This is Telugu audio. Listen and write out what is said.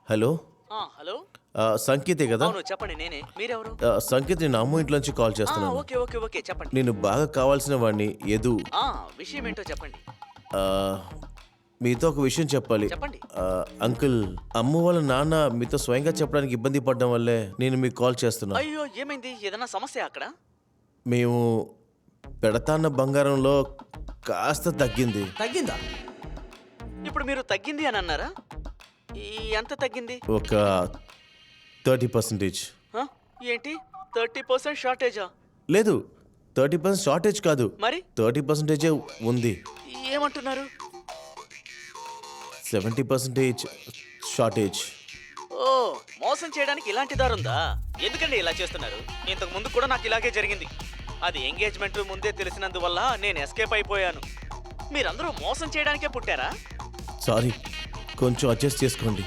హలో హలో సంకేతే కదా? అవును చెప్పండి నేనే. మీరెవరు? సంకేత్, నేను అమ్మ ఇంట్లో నుంచి కాల్ చేస్తున్నాను. ఓకే ఓకే ఓకే చెప్పండి. నేను బాగా కావాల్సిన వాడిని యదు. విషయం ఏంటో చెప్పండి. ఆ, మీతో ఒక విషయం చెప్పాలి. చెప్పండి. అంకుల్, అమ్మ వాళ్ళ నాన్న మీతో స్వయంగా చెప్పడానికి ఇబ్బంది పడడం వల్లే నేను మీకు కాల్ చేస్తున్నా. అయ్యో ఏమైంది? ఏదైనా సమస్య అక్కడ? మేము పెడతాన్న బంగారంలో కాస్త తగ్గింది. తగ్గిందా? ఇప్పుడు మీరు తగ్గింది అని అన్నారా? ఎంత తగ్గింది? ఒక 30%. ఏంటి 30% షార్టేజా? లేదు, 30% షార్టేజ్ కాదు, మరి 30% ఉంది. ఏమంటున్నారు? 70% షార్టేజ్. ఓ, మోసం చేయడానికి ఇలాంటి దారుందా? ఎందుకండి ఇలా చేస్తున్నారు? ఇంతకు ముందు కూడా నాకు ఇలాగే జరిగింది. అది ఎంగేజ్మెంట్ ముందే తెలిసినందువల్ల నేను ఎస్కేప్ అయిపోయాను. మీరందరూ మోసం చేయడానికే పుట్టారా? సారీ, కొంచెం అడ్జస్ట్ చేసుకోండి.